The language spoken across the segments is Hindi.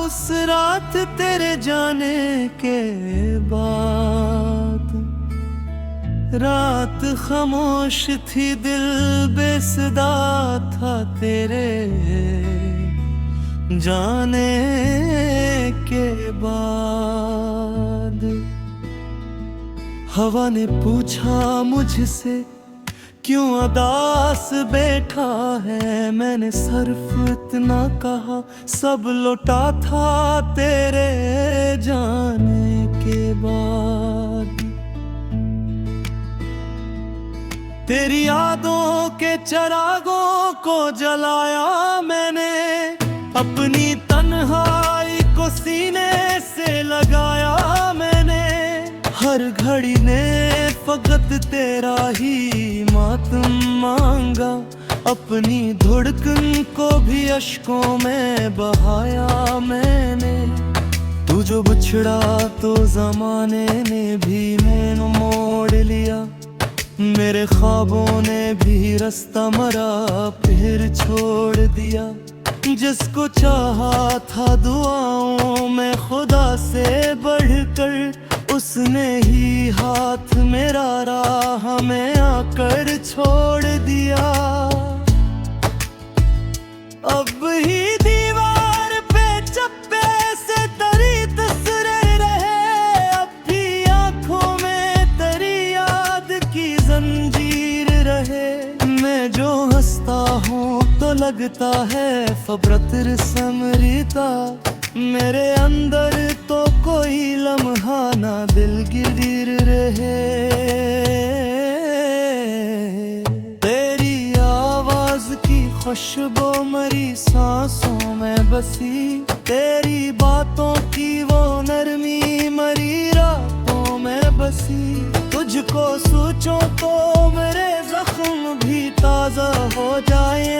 उस रात तेरे जाने के बाद। रात खामोश थी, दिल बेसदा था तेरे जाने के बाद। हवा ने पूछा मुझसे क्यों उदास बैठा है, मैंने सिर्फ इतना कहा सब लौटा था तेरे जाने के बाद। तेरी यादों के चिरागों को जलाया मैंने, अपनी तन्हाई को सीने से लगाया मैंने। हर घड़ी ने फकत तेरा ही मातम मांगा, अपनी धड़कन को भी अश्कों में बहाया मैंने। तू जो बिछड़ा तो जमाने ने भी मैनू मोड़ लिया, मेरे ख्वाबों ने भी रास्ता मरा फिर छोड़ दिया। जिसको चाहा था दुआओं में खुदा से बढ़कर, उसने ही हाथ मेरा राह में आकर छोड़ दिया। अब ही दीवार पे चप्पे से तरी तस्वीरें रहे, अब भी आंखों में तेरी याद की जंजीर रहे। मैं जो हंसता हूँ तो लगता है फबरत समरीता, मेरे अंदर तो कोई लम्हा ना दिलगिर रहे। तेरी आवाज की खुशबू मरी सांसों में बसी, तेरी बातों की वो नरमी मरी रातों में बसी। तुझको सोचो तो मेरे जख्म भी ताजा हो जाए,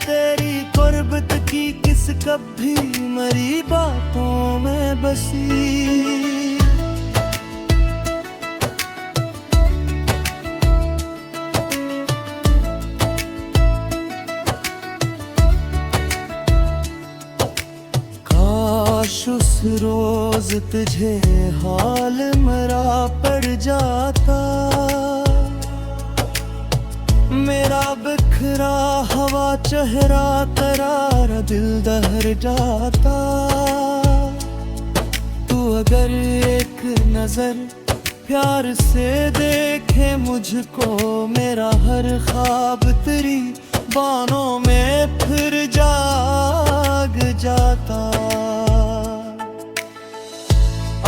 तेरी कुर्बत की किस कभी मरी बातों में बसी। काश उस रोज तुझे हाल मेरा पड़ जाता, मेरा बिखरा हवा चेहरा करारा दिल दहर जाता। तू अगर एक नजर प्यार से देखे मुझको, मेरा हर ख्वाब तेरी बाहों में फिर जाग जाता।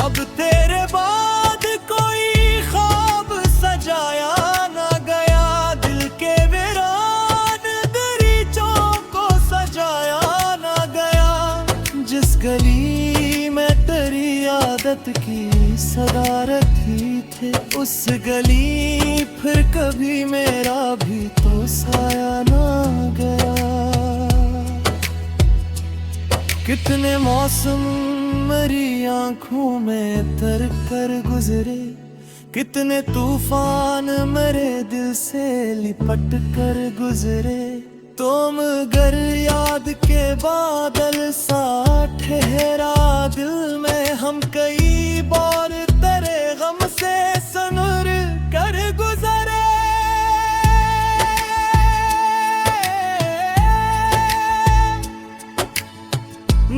अब तेरे बाद कोई ख्वाब सजाया ना गया, दिल के वीरान दरीचों को सजाया ना गया। जिस गली में तेरी आदत की सदारत ही थे, उस गली फिर कभी मेरा भी तो साया ना गया। कितने मौसम मेरी आंखों में तर कर गुजरे, कितने तूफान मेरे दिल से लिपट कर गुजरे। तुम गर याद के बादल सा ठहरा दिल में, हम कई बार तेरे गम से सनुर कर गुजरे।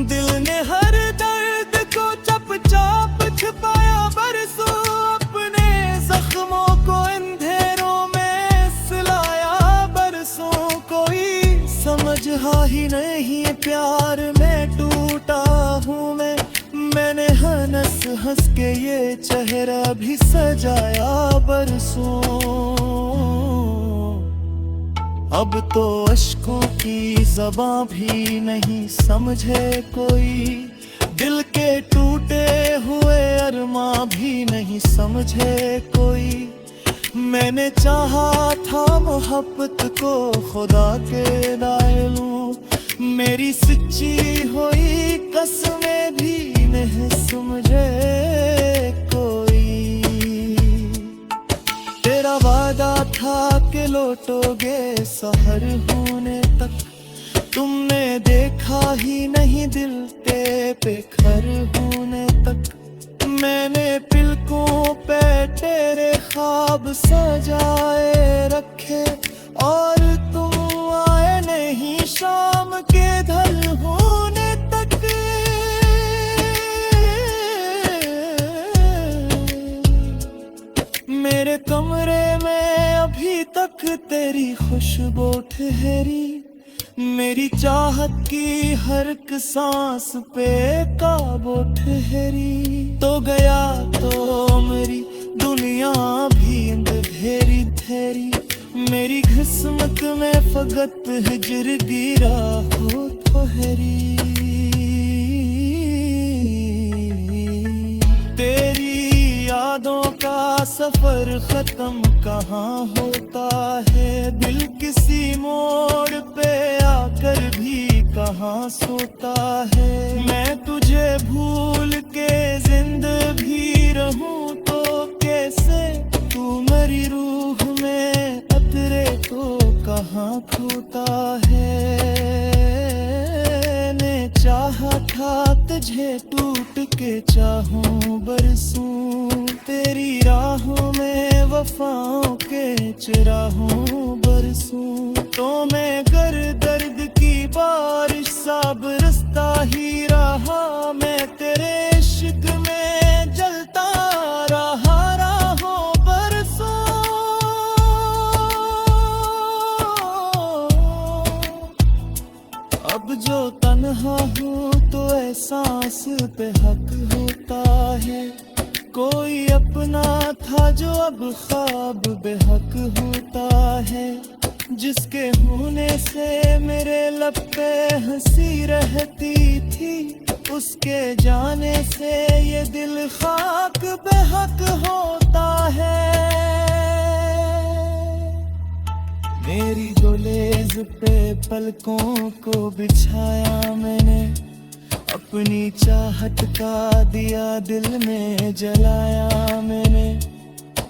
दिल ने हर दर्द को चुपचाप छुपाया बरसों, अपने जख्मों को अंधेरों में सिलाया बरसों। कोई समझा ही नहीं प्यार में टूटा हूँ मैं, मैंने हंस हंस के ये चेहरा भी सजाया बरसों। अब तो अश्कों की ज़बां भी नहीं समझे कोई, दिल के टूटे हुए अरमां भी नहीं समझे कोई। मैंने चाहा था मोहब्बत को खुदा के लाए लूं, मेरी सच्ची हुई कसमें भी नहीं समझे कोई। तेरा वादा था कि लौटोगे सहर होने तक, तुमने देखा ही नहीं दिल के पे खर होने तक मैंने पिलकों पे तेरे ख्वाब सजाए रखे, और तुम आए नहीं शाम के ढल होने तक। मेरे कमरे में अभी तक तेरी खुशबू ठहरी, मेरी चाहत की हर एक सांस पे काबू ठहरी। तो गया तो मेरी दुनिया भी अंधेरी ठहरी, मेरी किस्मत में फकत हिजर गिरा हो ठहरी। तेरी यादों का सफर खत्म कहाँ होता है, दिल किसी मोड़ पे आकर भी कहाँ सोता है। मैं तुझे भूल के जिंदगी रहूं तो कैसे, तू मेरी रूह में अतरे तो कहाँ खोता है। ने चाहा था तुझे टूट के चाहूं बरसूं, तेरी राहों में वफाओं के चराहों बरसूं। तो मैं गर दर्द की बारिश सा बरसता ही रहा, मैं तेरे इश्क में जलता रहा राहों बरसों। अब जो तन्हा हूँ तो एहसास पे हक होता है, कोई अपना था जो अब ख्वाब बेहक होता है। जिसके होने से मेरे लब पे हंसी रहती थी, उसके जाने से ये दिल खाक बेहक होता है। मेरी गुलेज पे पलकों को बिछाया मैंने, अपनी चाहत का दिया दिल में जलाया मैंने।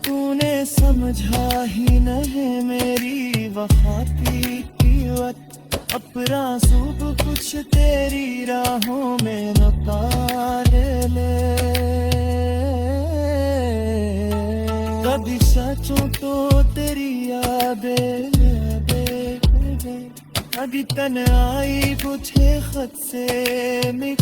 तूने समझा ही नहीं मेरी वफा की कीमत, अपना सूब कुछ तेरी राहों में नकार ले। कभी सचूं तो तेरी यादें अभी तन्हाई पूछे खुद से मिट।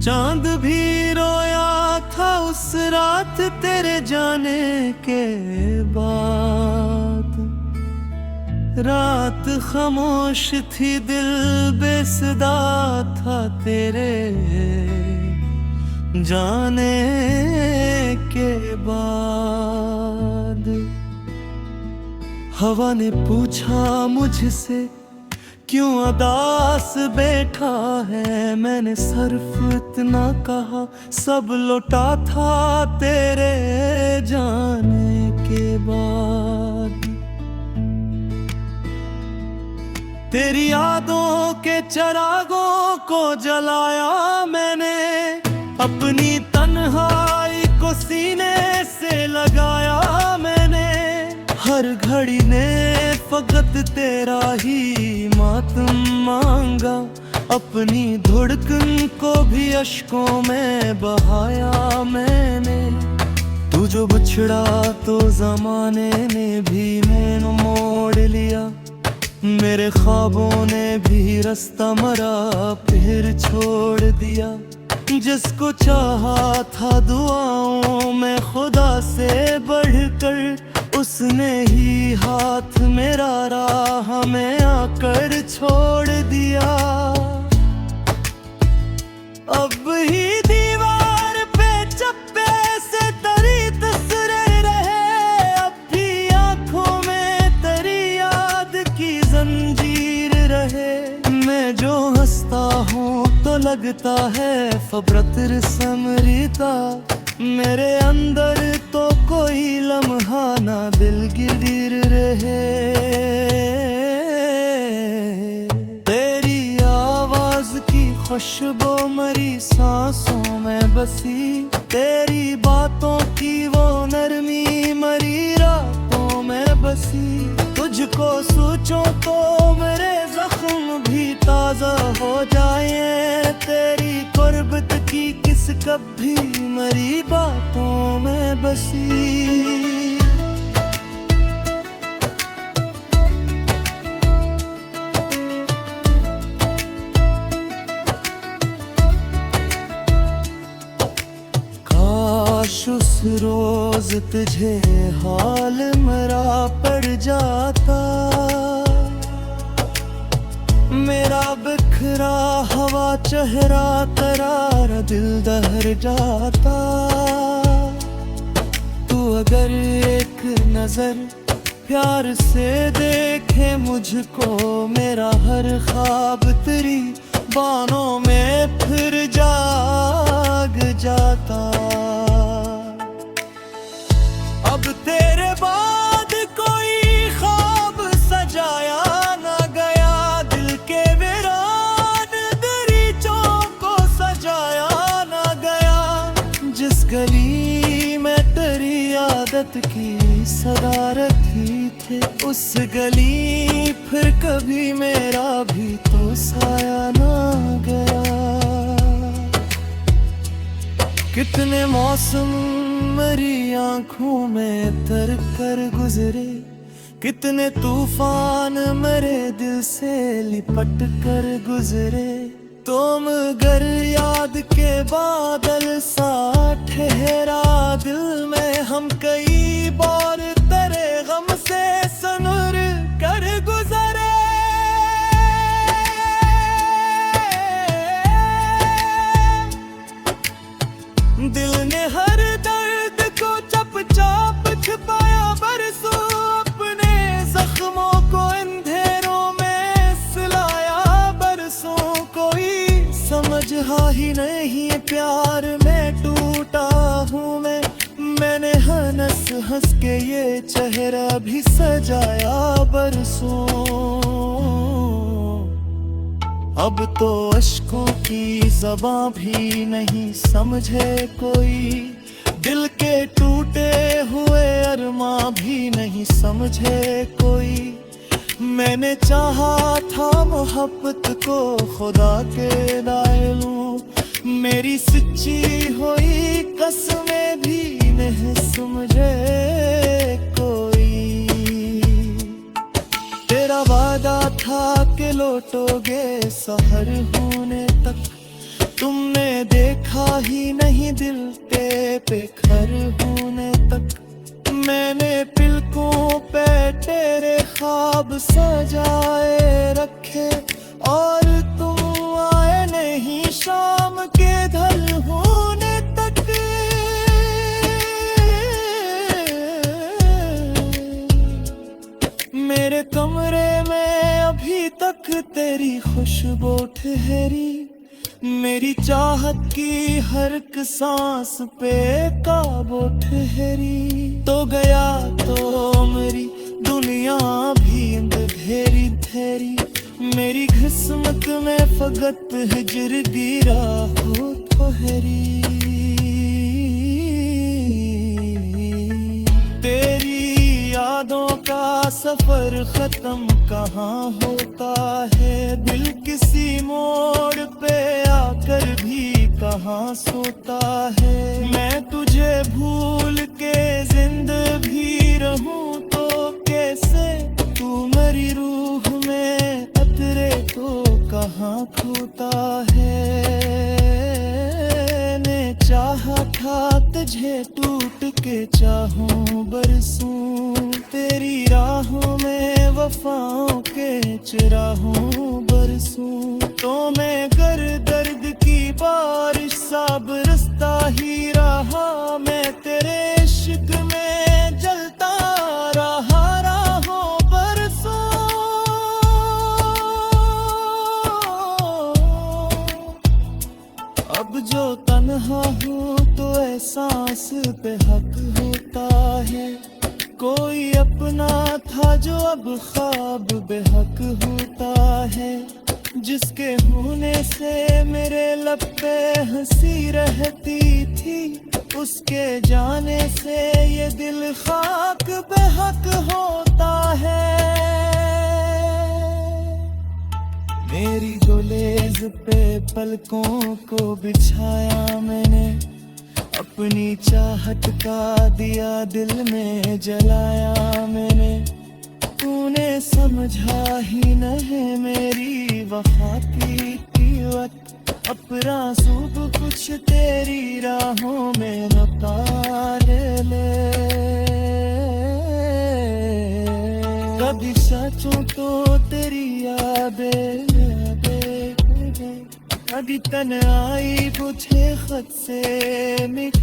चांद भी रोया था उस रात तेरे जाने के बाद, रात खामोश थी दिल बेसदा था तेरे जाने के बाद। हवा ने पूछा मुझसे क्यों उदास बैठा है, मैंने सिर्फ इतना कहा सब लौटा था तेरे जाने के बाद। तेरी यादों के चरागों को जलाया मैंने, अपनी तन्हाई को सीने से लगाया मैंने। हर घड़ी ने फकत तेरा ही मातम मांगा, अपनी धड़कन को भी अश्कों में बहाया मैंने। तू जो बिछड़ा तो जमाने ने भी मैंने मोड़ लिया, मेरे ख्वाबों ने भी रास्ता मरा फिर छोड़ दिया। जिसको चाहा था दुआओं में खुदा से बढ़कर, उसने ही हाथ मेरा राह में आकर छोड़ दिया। अब ही दीवार पे चप्पे से तेरी तस्वीरें रहे, अब भी आंखों में तेरी याद की जंजीर रहे। मैं जो हंसता हूँ तो लगता है फबरत समरीता, मेरे अंदर तो कोई लम्हा ना दिलगिर रहे। तेरी आवाज की खुशबू मरी सांसों में बसी, तेरी बातों की वो नरमी मरी रातों में बसी, तुझको सोचूं तो मेरे जख्म भी ताजा हो जाए, तेरी कुर्बत की किस कभी मरी बातों में बसी। उस रोज तुझे हाल मेरा पड़ जाता, मेरा बिखरा हवा चेहरा करारा दिल दहर जाता। तू अगर एक नजर प्यार से देखे मुझको, मेरा हर ख्वाब तेरी बाहों में फिर जाग जाता। अब तेरे बाद कोई ख्वाब सजाया ना गया, दिल के वीरान दरीचों को सजाया ना गया। जिस गली में तेरी आदत की सदारत ही थे, उस गली फिर कभी मेरा भी तो साया ना गया। कितने मौसम मेरी आंखों में तर कर गुजरे, कितने तूफान मेरे दिल से लिपट कर गुजरे। तो मगर याद के बादल सा ठहरा दिल में, हम कई बार तेरे गम से सनुर कर गुजरे। दिल ने हर दर्द को चुपचाप छुपाया बरसों, अपने जख्मों को अंधेरों में सिलाया बरसों। कोई समझा ही नहीं प्यार में टूटा हूँ मैं, मैंने हंस हंस के ये चेहरा भी सजाया बरसों। अब तो अश्कों की ज़बां भी नहीं समझे कोई, दिल के टूटे हुए अरमां भी नहीं समझे कोई। मैंने चाहा था मोहब्बत को खुदा के लाए लूं, मेरी सच्ची हुई कसमें भी नहीं समझे कोई। तेरा वादा था कि लौटोगे सहर होने तक, तुमने देखा ही नहीं दिल के बेघर होने तक। मैंने पिलकों पे तेरे ख्वाब सजाए रखे, और तुम आए नहीं शाम के ढल होने तक। मेरे कमरे में अभी तक तेरी खुशबू ठहरी, मेरी चाहत की हर एक सांस पे काबू ठहरी। तो गया तो मेरी दुनिया भी अंधेरी ठहरी, मेरी किस्मत में फकत हिजर गिरा हो ठहरी। तेरी यादों का सफर खत्म कहाँ होता है, दिल किसी मोड़ पे आकर भी कहाँ सोता है। मैं तुझे भूल के जिंदा भी रहूं तो कैसे, तू मेरी रूह में अतरे तो कहाँ खोता है। ने चाहा था तुझे टूट के चाहूं बरसूं, तेरी राहों में वफाओं के चुराहूं बरसूं। तो मैं गर दर्द की बारिश सा बरसता ही रहा, मैं तेरे इश्क में जलता रहा राहों बरसों। अब जो तन्हा हूँ तो एहसास पे हक होता है, कोई अपना था जो अब ख्वाब बेहक होता है। जिसके होने से मेरे लब पे हंसी रहती थी, उसके जाने से ये दिल खाक बेहक होता है। मेरी गुलेज पे पलकों को बिछाया मैंने, अपनी चाहत का दिया दिल में जलाया मैंने। तूने समझा ही नहीं मेरी वफा की कीमत, अपना सब कुछ तेरी राहों में नकार ले। कभी सचूं तो तेरी यादें, कभी तन्हाई बुझे खत से मिट।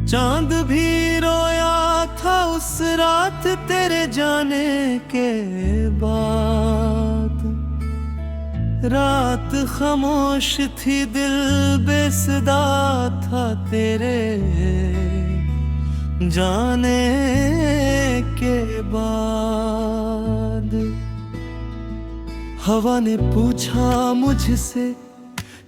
चांद भी रोया था उस रात तेरे जाने के बाद। रात खामोश थी दिल बेसदा था तेरे जाने के बाद। हवा ने पूछा मुझसे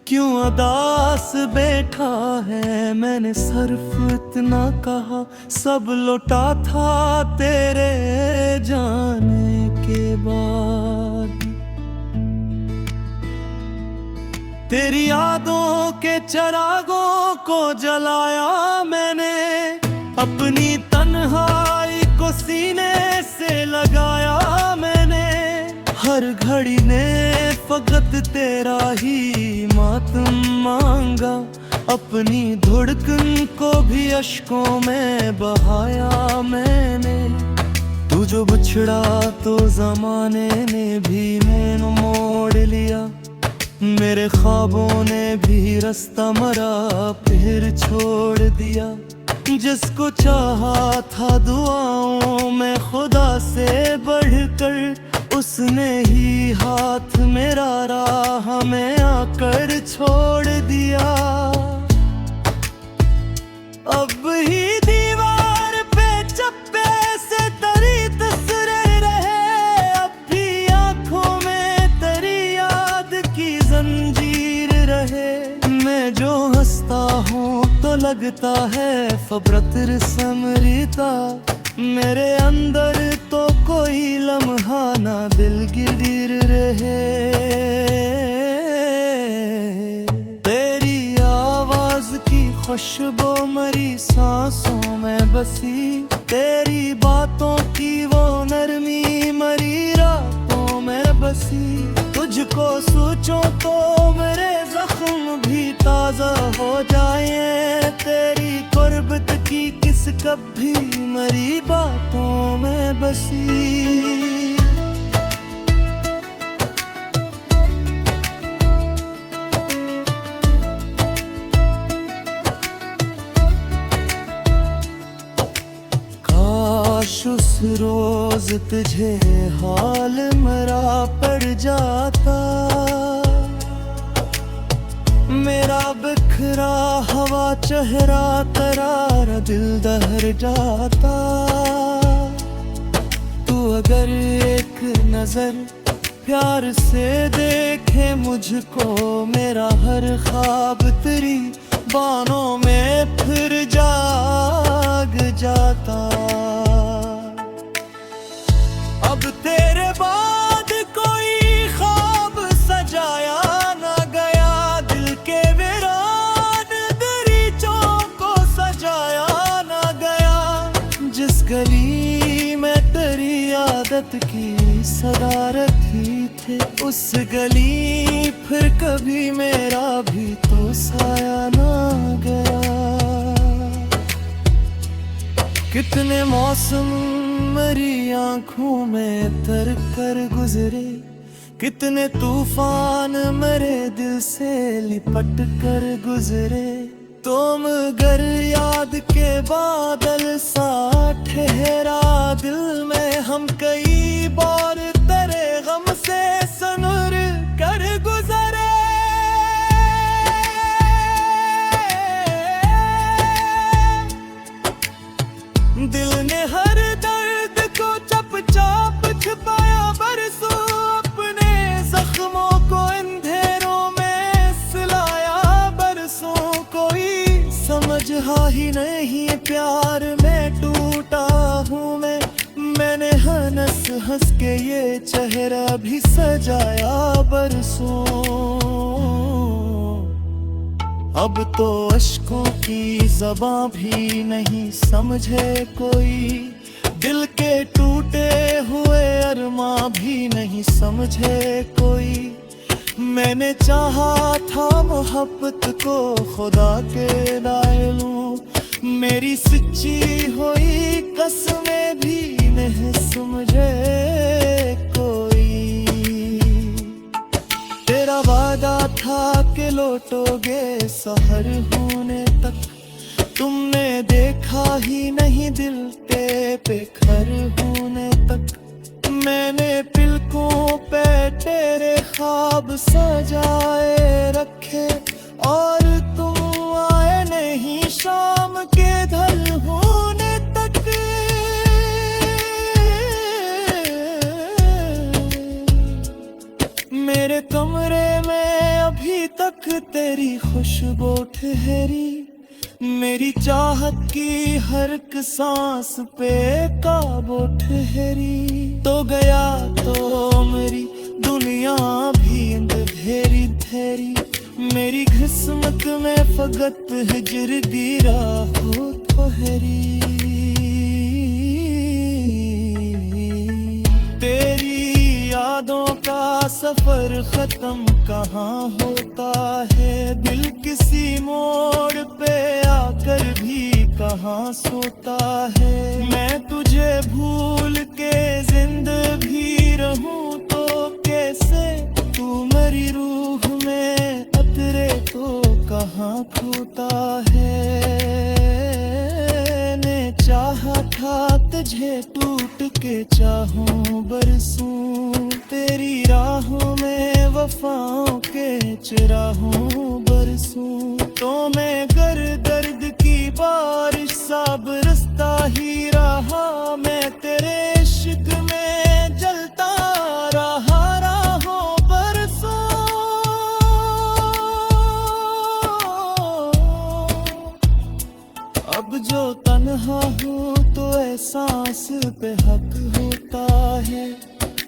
क्यों अदास बैठा है, मैंने सिर्फ इतना कहा सब लौटा था तेरे जाने के बाद। तेरी यादों के चिरागों को जलाया मैंने, अपनी तन्हाई को सीने से लगाया मैंने। हर घड़ी ने फकत तेरा ही मातम मांगा, अपनी धड़कन को भी अश्कों में बहाया मैंने। तू जो बिछड़ा तो जमाने ने भी मैंने मोड़ लिया, मेरे ख्वाबों ने भी रास्ता मरा फिर छोड़ दिया। जिसको चाहा था दुआओं में खुदा से बढ़कर, उसने ही हाथ मेरा राह में आकर छोड़ दिया। अब ही दीवार पे चप्पे से तेरी तस्वीर रहे, अब भी आंखों में तेरी याद की जंजीर रहे। मैं जो हंसता हूँ तो लगता है फबरत समरीता, मेरे अंदर तो कोई लम्हा ना दिलगिर रहे। तेरी आवाज की खुशबू मरी सांसों में बसी, तेरी बातों की वो नरमी मरी रातों में बसी। तुझको सोचो तो मेरे जख्म भी ताजा हो जाए, तेरी कुर्बत की किस कभी मरी बातों में बसी। काश उस रोज तुझे हाल मेरा पड़ जाता, मेरा बिखरा हवा चेहरा तरारा दिल दहर जाता। तू अगर एक नजर प्यार से देखे मुझको, मेरा हर ख्वाब तेरी बाहों में फिर जाग जाता। अब तेरे बाद कोई ख्वाब सजाया ना गया, दिल के वीरान दरीचों को सजाया ना गया। जिस गली में तेरी आदत की सदारत ही थे, उस गली फिर कभी मेरा भी तो साया ना गया। कितने मौसम मेरी आंखों में तर कर गुजरे, कितने तूफान मेरे दिल से लिपट कर गुजरे। तुम गर याद के बादल सा ठहरा दिल में, हम कई बार तेरे गम से सनुर कर गुजरे। दिल ने हर हंस के ये चेहरा भी सजाया बरसों। अब तो अश्कों की ज़बां भी नहीं समझे कोई, दिल के टूटे हुए अरमां भी नहीं समझे कोई। मैंने चाहा था मोहब्बत को खुदा के लाए लूं, मेरी सच्ची हुई कसमें भी नहीं समझे कोई। तेरा वादा था कि लौटोगे सहर होने तक, तुमने देखा ही नहीं दिल पे घर होने तक। मैंने पिलकों पे तेरे ख्वाब सजाए रखे, और तुम आए नहीं शाम के ढल होने तक। मेरे कमरे में अभी तक तेरी खुशबू ठहरी, मेरी चाहत की हर एक सांस पे काबू ठहरी। तो गया तो मेरी दुनिया भी अंधेरी ठहरी, मेरी किस्मत में फकत हिजर की राह ठहरी। तेरी यादों का सफर खत्म कहाँ होता है, दिल किसी मोड़ पे आकर भी कहाँ सोता है। मैं तुझे भूल के जिंदगी रहूं तो कैसे, तू मेरी रूह में अतरे तो कहाँ खोता है। ने चाहा था तुझे टूट के चाहूं बरसूं, तेरी राहों में वफाओं के चुराहूं बरसूं। तो मैं गर दर्द की बारिश सा बरसता ही रहा, मैं तेरे इश्क में जलता रहा राहों बरसों। अब जो तन्हा हूँ तो एहसास पे हक होता है,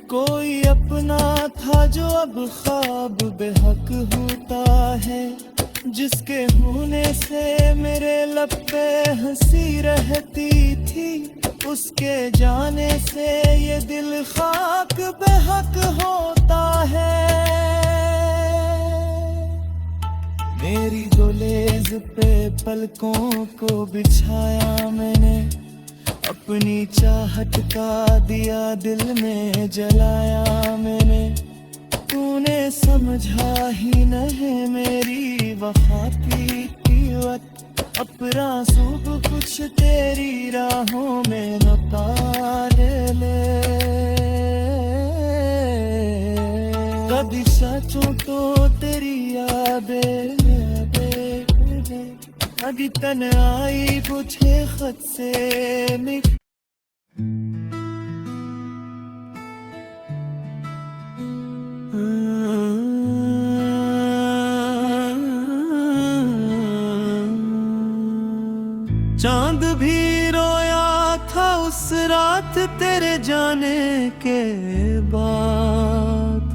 कोई अपना था जो अब ख्वाब बेहक होता है। जिसके होने से मेरे लब पे हंसी रहती थी, उसके जाने से ये दिल खाक बेहक होता है। मेरी डोलेज पे पलकों को बिछाया मैंने, अपनी चाहत का दिया दिल में जलाया मैंने। तूने समझा ही नहीं मेरी वफा की कीमत, अपना सूब कुछ तेरी राहों में उतार ले। कभी सचूं तो तेरी यादें अभी तन्हाई पूछे खत से मिट। चांद भी रोया था उस रात तेरे जाने के बाद,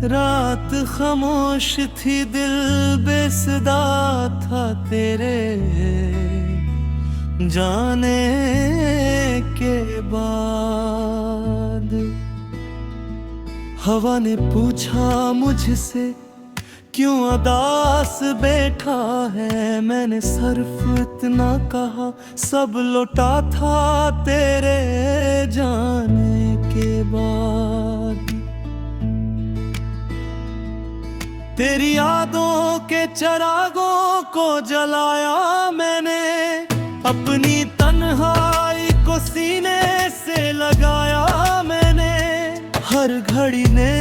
रात खामोश थी दिल बेसदा था तेरे जाने के बाद। हवा ने पूछा मुझसे क्यों उदास बैठा है, मैंने सिर्फ इतना कहा सब लौटा था तेरे जाने के बाद। तेरी यादों के चरागों को जलाया मैंने, अपनी तन्हाई को सीने से लगाया मैंने। हर घड़ी ने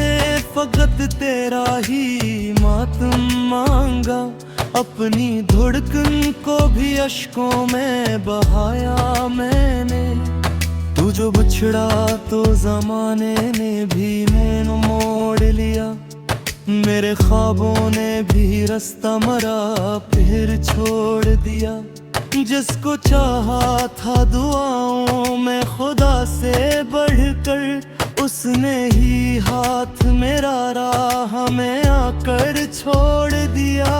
फकत तेरा ही मातम मांगा, अपनी धड़कन को भी अश्कों में बहाया मैंने। तू जो बिछड़ा तो जमाने ने भी मैंने मोड़ लिया, मेरे ख्वाबों ने भी रास्ता मरा फिर छोड़ दिया। जिसको चाहा था दुआओं में खुदा से बढ़ उसने ही हाथ मेरा राह में आकर छोड़ दिया।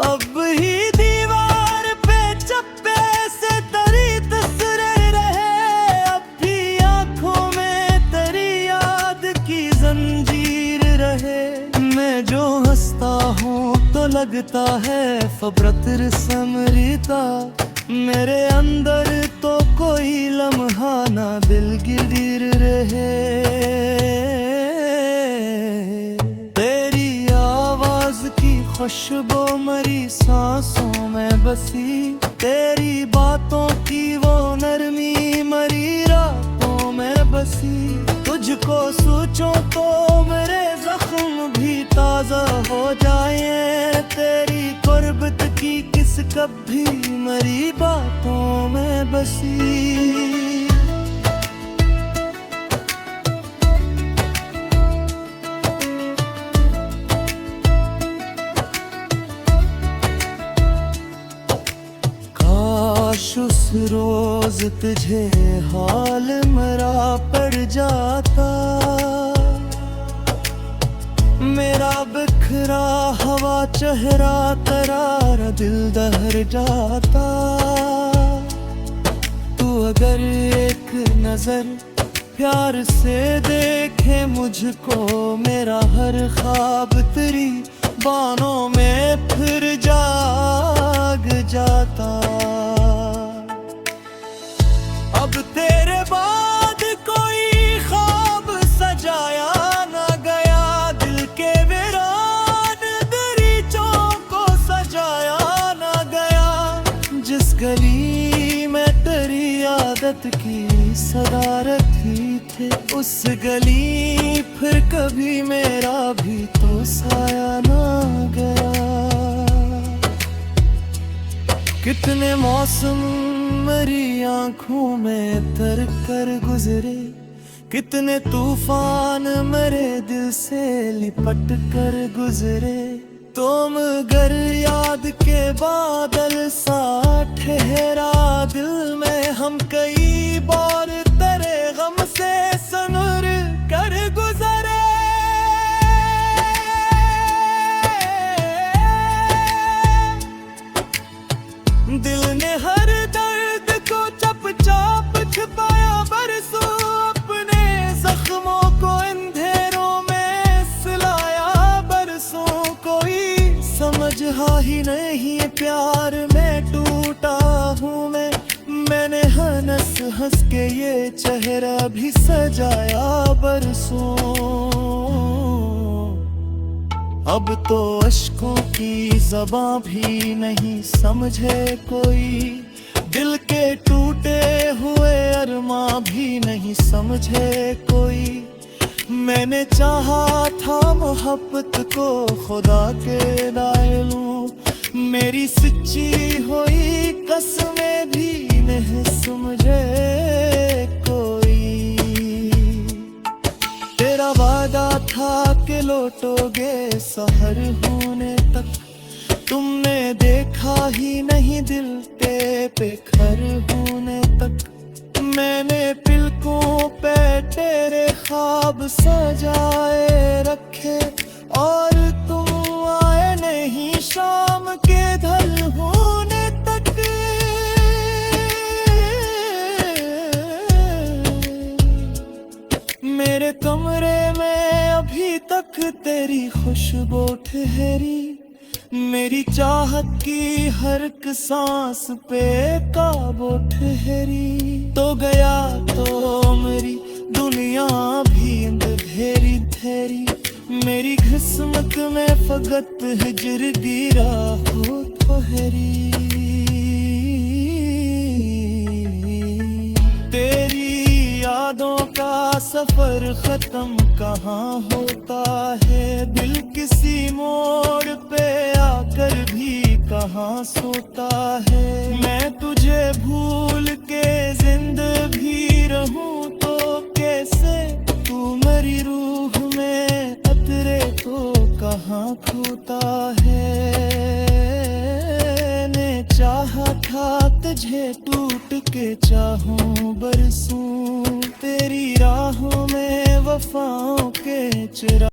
अब ही दीवार पे चप्पे से तरी तस्वीरें रहे, अब भी आंखों में तेरी याद की जंजीर रहे। मैं जो हंसता हूँ तो लगता है फबरत समरीता, मेरे अंदर तो कोई लम्हा ना दिलगिर रहे। तेरी आवाज की खुशबू मरी सांसों में बसी, तेरी बातों की वो नरमी मरी रातों में बसी। तुझको सोचो तो मेरे जख्म भी ताजा हो जाए, तेरी कुर्बत की किस कभी मरी बातों में बसी। काश उस रोज तुझे हाल मरा पड़ जाता, मेरा बिखरा हवा चेहरा तरारा दिल दहर जाता। तू अगर एक नजर प्यार से देखे मुझको, मेरा हर ख्वाब तेरी बाहों में फिर जाग जाता। अब तेरे बाद कोई ख्वाब सजाया ना गया, दिल के वीरान दरीचों को सजाया ना गया। जिस गली में तेरी आदत की सदारत ही थे, उस गली फिर कभी मेरा भी तो साया ना गया। कितने मौसम मेरी आंखों में तर कर गुजरे, कितने तूफान मेरे दिल से लिपट कर गुजरे। तुम गर याद के बादल सा ठहरा दिल में, हम कई बार तेरे गम से सनुर कर गुजरे। दिल ने हर दर्द को चुपचाप छिपाया बरसों, अपने जख्मों को अंधेरों में सिलाया बरसों। कोई समझा ही नहीं प्यार में टूटा हूँ मैं, मैंने हंस हंस के ये चेहरा भी सजाया बरसों। अब तो अश्कों की ज़बां भी नहीं समझे कोई, दिल के टूटे हुए अरमां भी नहीं समझे कोई। मैंने चाहा था मोहब्बत को खुदा के दाए लूं, मेरी सच्ची हुई कसमें भी नहीं समझे कोई। तेरा वादा था कि लौटोगे सहर होने तक, तुमने देखा ही नहीं दिल पे बेखर होने तक। मैंने पिलकों पे तेरे ख्वाब सजाए रखे, और तुम आए नहीं शाम के ढल होने तक। मेरे कमरे में अभी तक तेरी खुशबू ठहरी, मेरी चाहत की हर एक सांस पे काबू ठहरी। तो गया तो मेरी दुनिया भी अंधेरी ठहरी, मेरी किस्मत में फकत हिजर गिरा हो ठहरी। तेरी यादों का सफर खत्म कहाँ होता है, दिल किसी मोड़ पे आकर भी कहाँ सोता है। मैं तुझे भूल के जिंदगी रहूं तो कैसे, तू मेरी रूह में अतरे तो कहाँ खोता है। ने चाहा था तुझे टूट के चाहूं बरसूं, तेरी राहों में वफाओं के चिराग